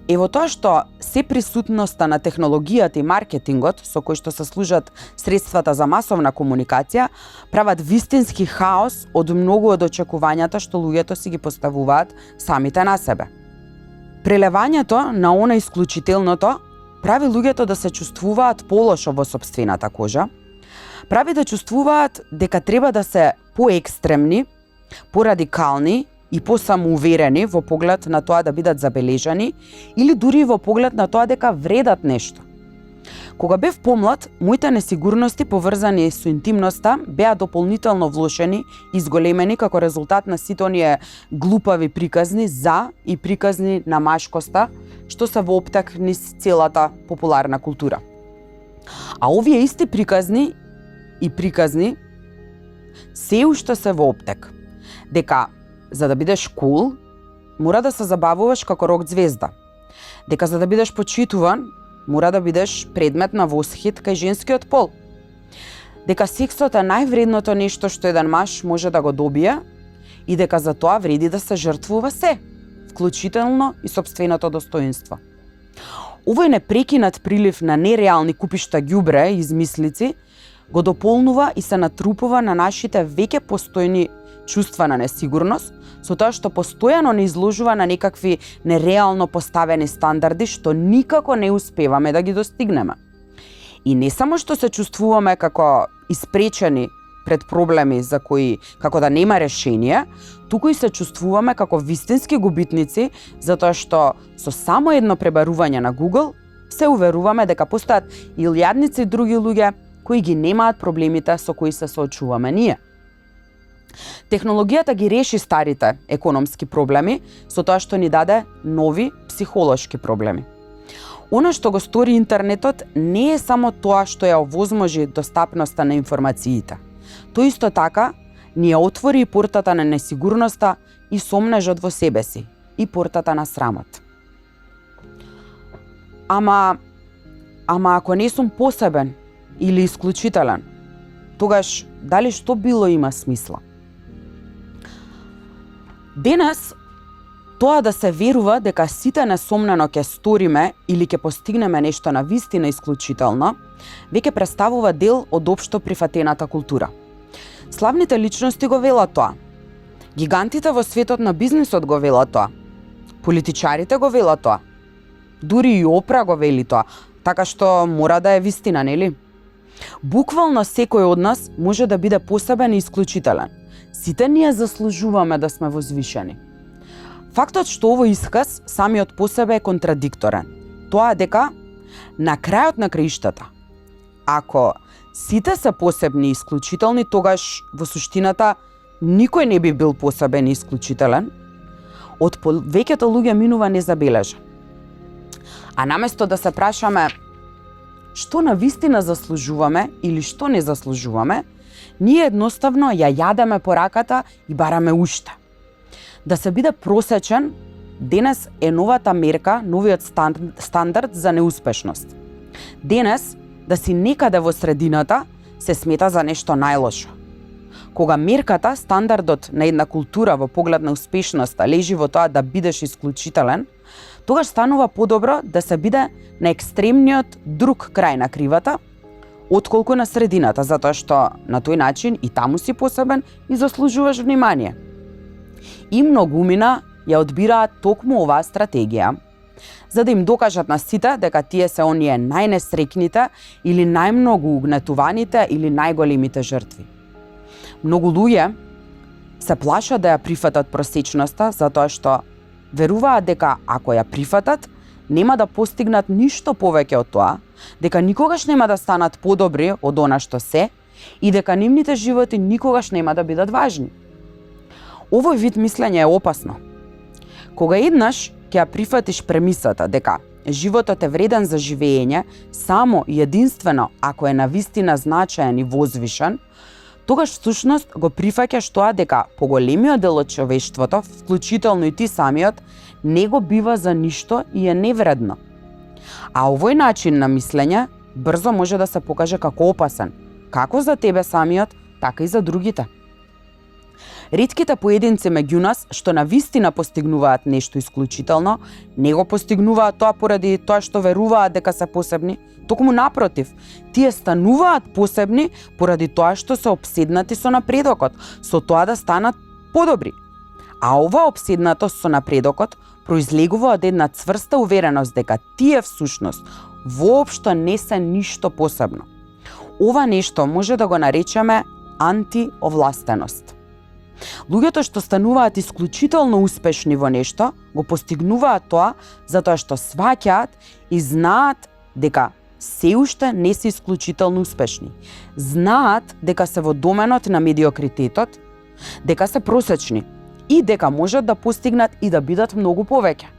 е во тоа што се присутноста на технологијата и маркетингот, со кој што се служат средствата за масовна комуникација, прават вистински хаос од многу од очекувањата што луѓето си ги поставуваат самите на себе. Прелевањето на она исклучителното прави луѓето да се чувствуваат полошо во сопствената кожа, прави да чувствуваат дека треба да се поекстремни, порадикални и посамоуверени во поглед на тоа да бидат забележани или дури во поглед на тоа дека вредат нешто. Кога бев помлад, моите несигурности поврзани со интимноста беа дополнително влошени и зголемени како резултат на сите оние глупави приказни за и приказни на машкоста што се во оптек низ целата популарна култура. А овие исти приказни се уште се во оптек. Дека за да бидеш кул, мора да се забавуваш како рок звезда. Дека за да бидеш почитуван, мора да бидеш предмет на восхит кај женскиот пол. Дека сексот е највредното нешто што еден маж може да го добие и дека за тоа вреди да се жртвува се, вклучително и сопственото достоинство. Овој непрекинат прилив на нереални купишта ѓубре и измислици го дополнува и се натрупува на нашите веќе постојни чувства на несигурност, со тоа што постојано не изложува на некакви нереално поставени стандарди што никако не успеваме да ги достигнеме. И не само што се чувствуваме како испречени пред проблеми за кои како да нема решение, туку и се чувствуваме како вистински губитници, затоа што со само едно пребарување на Google се уверуваме дека постојат илјадници други луѓе кои ги немаат проблемите со кои се соочуваме ние. Технологијата ги реши старите економски проблеми со тоа што ни даде нови психолошки проблеми. Она што го стори интернетот не е само тоа што ја овозможи достапноста на информациите. Тој исто така ни ја отвори и портата на несигурноста и сомнежот во себе си, и портата на срамот. Ама ако не сум посебен или исклучителен, тогаш дали што било има смисла? Денес, тоа да се верува дека сите несомнено ќе сториме или ќе постигнеме нешто на вистина исклучително, веќе представува дел од општо прифатената култура. Славните личности го велат тоа. Гигантите во светот на бизнисот го велат тоа. Политичарите го велат тоа. Дури и Опра го вели тоа, така што мора да е вистина, нели? Буквално секој од нас може да биде посебен и исклучителен. Сите ние заслужуваме да сме возвишени. Фактот што овој исказ самиот по себе е контрадикторен. Тоа дека на крајот на краиштата, ако сите се посебни и исклучителни, тогаш во суштината никој не би бил посебен и исклучителен, од повеќето луѓе минува незабележен. А наместо да се прашаме што на вистина заслужуваме или што не заслужуваме, ние едноставно ја јадеме по раката и бараме уште. Да се биде просечен, денес е новата мерка, новиот стандард за неуспешност. Денес, да си некаде во средината, се смета за нешто најлошо. Кога мерката, стандардот на една култура во поглед на успешноста лежи во тоа да бидеш исклучителен, тогаш станува подобро да се биде на екстремниот друг крај на кривата, отколку на средината, затоа што на тој начин и таму си посебен и заслужуваш внимание. И многумина ја одбираат токму оваа стратегија, за да им докажат на сите дека тие се оние најнесрекните или најмногу угнетуваните или најголемите жртви. Многу луѓе се плашат да ја прифатат просечноста затоа што веруваат дека ако ја прифатат, нема да постигнат ништо повеќе од тоа, дека никогаш нема да станат подобри од она што се и дека нивните животи никогаш нема да бидат важни. Овој вид мислење е опасно. Кога еднаш ќе ја прифатиш премисата дека животот е вреден за живење само и единствено ако е навистина значаен и возвишен, тогаш всушност го прифаќаш тоа дека поголемиот дел од човештвото, вклучително и ти самиот, не го бива за ништо и е невредно. А овој начин на мислење брзо може да се покаже како опасен, како за тебе самиот, така и за другите. Ретките поединци меѓу нас што навистина постигнуваат нешто исклучително, не го постигнуваат тоа поради тоа што веруваат дека се посебни, токму напротив, тие стануваат посебни поради тоа што се опседнати со напредокот, со тоа да станат подобри. А ова опседнатост со напредокот произлегува од една цврста увереност дека тие всушност воопшто не се ништо посебно. Ова нешто може да го наречеме антиовластеност. Луѓето што стануваат исклучително успешни во нешто, го постигнуваат тоа затоа што сваќаат и знаат дека се уште не се исклучително успешни. Знаат дека се во доменот на медиокритетот, дека се просечни и дека можат да постигнат и да бидат многу повеќе.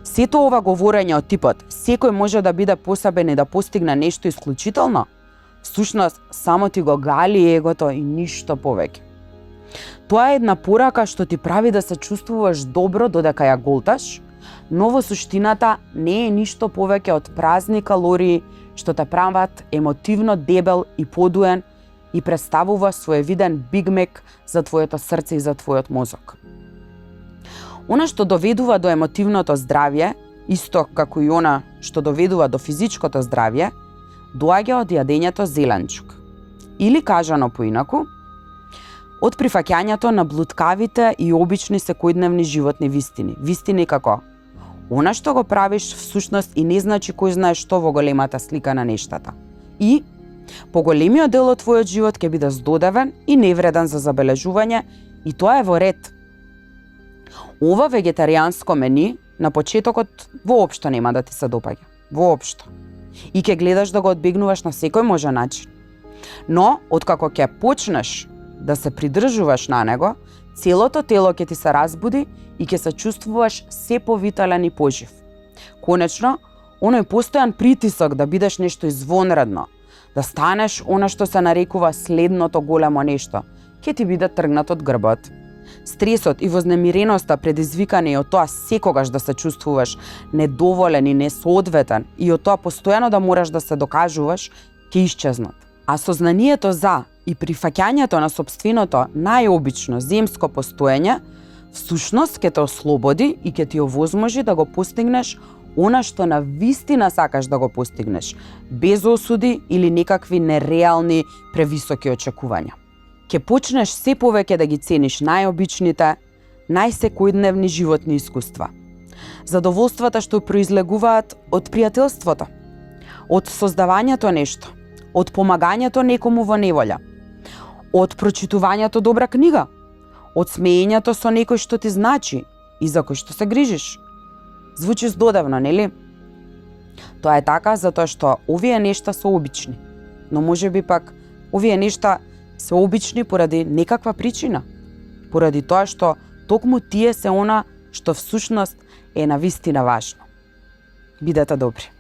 Сето ова говорење од типот секој може да биде посебен и да постигне нешто исклучително, всушност само ти го гали егото и ништо повеќе. Тоа е една порака што ти прави да се чувствуваш добро додека ја голташ, но во суштината не е ништо повеќе од празни калории што те прават емотивно дебел и подуен и представува своевиден Биг Мек за твоето срце и за твојот мозок. Она што доведува до емотивното здравје, исто како и она што доведува до физичкото здравје, доаѓа од јадењето зеленчук. Или кажано поинаку, од прифаќањето на блуткавите и обични секојдневни животни вистини. Вистини како она што го правиш всушност и не значи кој знае што во големата слика на нештата. И поголемиот дел од твојот живот ќе биде здодевен и невреден за забележување и тоа е во ред. Ова вегетаријанско мени на почетокот воопшто нема да ти се допаѓа. Воопшто. И ќе гледаш да го одбегнуваш на секој можен начин. Но, откако ќе почнеш да се придржуваш на него, целото тело ќе ти се разбуди и ќе се чувствуваш се повитален и пожив. Конечно, оној постојан притисок да бидеш нешто извонредно, да станеш она што се нарекува следното големо нешто, ќе ти биде тргнат од грбот. Стресот и вознемиреноста предизвикани од тоа секогаш да се чувствуваш недоволен и несоодветен и од тоа постојано да мораш да се докажуваш, ќе исчезнат. А сознанието за и прифаќањето на сопственото најобично земско постоење всушност ќе те ослободи и ќе ти овозможи да го постигнеш она што на вистина сакаш да го постигнеш, без осуди или некакви нереални превисоки очекувања. Ќе почнеш се повеќе да ги цениш најобичните, најсекојдневни животни искуства. Задоволствата што произлегуваат од пријателството, од создавањето нешто, од помагањето некому во неволја, од прочитувањето добра книга, од смеењето со некој што ти значи и за кој што се грижиш. Звучи здодевно, нели? Тоа е така затоа што овие нешта се обични, но можеби пак овие нешта се обични поради некаква причина, поради тоа што токму тие се она што всушност е навистина важно. Бидете добри.